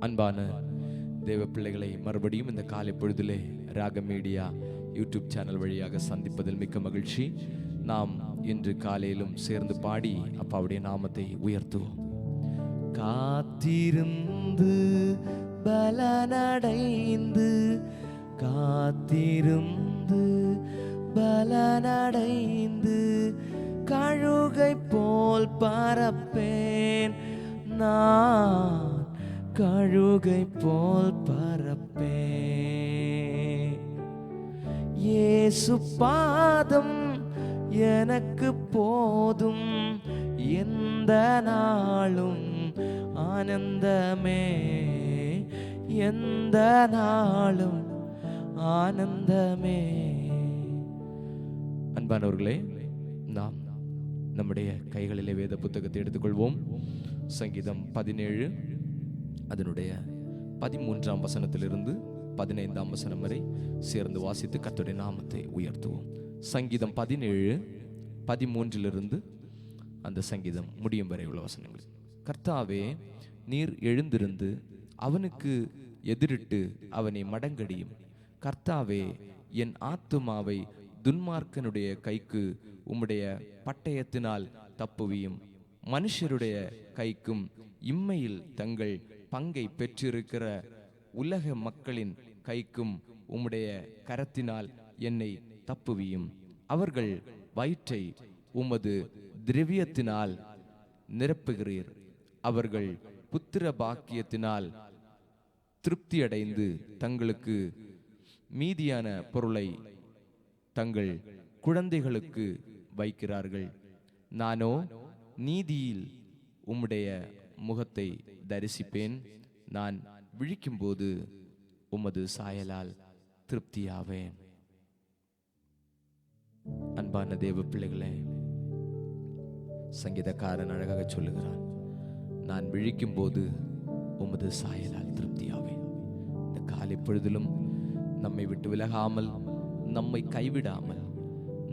அன்பான தேவ பிள்ளைகளை மறுபடியும் இந்த காலை பொழுதிலே ராக மீடியா யூடியூப் சேனல் வழியாக சந்திப்பதில் மிக்க மகிழ்ச்சி. நாம் இன்று காலையிலும் சேர்ந்து பாடி அப்பாவுடைய நாமத்தை உயர்த்துவோம். காத்திருந்து பலனடைந்து, காத்திருந்து பலனடைந்து, கழுகை போல் பறப்பேன் நான், கழுகை போல் பறப்பேன். இயேசு பாதம் எனக்கு போதும், எந்த நாளும் ஆனந்தமே, எந்த நாளும் ஆனந்தமே. அன்பானவர்களே, நாம் நம்முடைய கைகளிலே வேத புத்தகத்தை எடுத்துக்கொள்வோம். சங்கீதம் 17 அதனுடைய 13ஆம் வசனத்திலிருந்து 15ஆம் வசனம் வரை சேர்ந்து வாசித்து கர்த்தருடைய நாமத்தை உயர்த்துவோம். சங்கீதம் 17:13 அந்த சங்கீதம் முடியும் வரை உள்ள வசனங்கள். கர்த்தாவே, நீர் எழுந்திருந்து அவனுக்கு எதிரிட்டு அவனை மடங்கடியும். கர்த்தாவே, என் ஆத்துமாவை துன்மார்க்கனுடைய கைக்கு உம்முடைய பட்டயத்தினால் தப்புவியும். மனுஷருடைய கைக்கும் இம்மையில் தங்கள் பங்கை பெற்றிருக்கிற உலக மக்களின் கைக்கும் உம்முடைய கரத்தினால் என்னை தப்புவியும். அவர்கள் வயிற்றை உமது திரவியத்தினால் நிரப்புகிறீர். அவர்கள் புத்திர பாக்கியத்தினால் திருப்தியடைந்து தங்களுக்கு மீதியான பொருளை தங்கள் குழந்தைகளுக்கு வைக்கிறார்கள். நானோ நீதியில் உம்முடைய முகத்தை தரிசிப்பேன். நான் விழிக்கும்போது உமது சாயலால் திருப்தியாவேன். அன்பான தேவ பிள்ளைகளே, சங்கீதக்காரன் அழகாக சொல்லுகிறான், நான் விழிக்கும் போது உமது சாயலால் திருப்தியாவேன். இந்த காலை பொழுதிலும் நம்மை விட்டு விலகாமல், நம்மை கைவிடாமல்,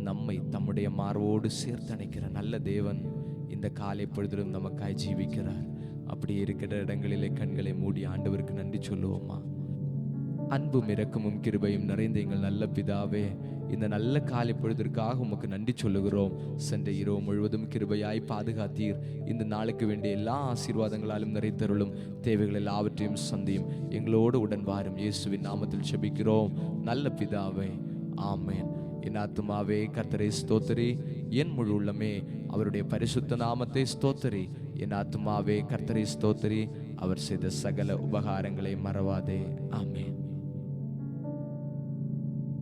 நம்மை தம்முடைய மார்போடு சேர்த்தணைக்கிற நல்ல தேவன் இந்த காலை பொழுதிலும் நமக்காய் ஜீவிக்கிறார். அப்படி இருக்கிற இடங்களிலே கண்களை மூடி ஆண்டவருக்கு நன்றி சொல்லுவோமா? அன்பும் இரக்கமும் கிருபையும் நிறைந்த எங்கள் நல்ல பிதாவே, இந்த நல்ல காலை பொழுதிற்காக உமக்கு நன்றி சொல்லுகிறோம். சென்ற இரவு முழுவதும் கிருபையாய் பாதுகாத்தீர். இந்த நாளுக்கு வேண்டிய எல்லா ஆசீர்வாதங்களாலும் நிறைத்தருளும். தேவைகள் எல்லாவற்றையும் சந்தியும். எங்களோடு உடன் வாரும். இயேசுவின் நாமத்தில் செபிக்கிறோம் நல்ல பிதாவே, ஆமேன். என் ஆத்துமாவே கர்த்தரை ஸ்தோத்திரி, என் முழு உள்ளமே அவருடைய பரிசுத்த நாமத்தை ஸ்தோத்திரி. என் ஆத்துமாவே கர்த்தரை ஸ்தோத்திரி, அவர் செய்த சகல உபகாரங்களை மறவாதே. ஆமேன்.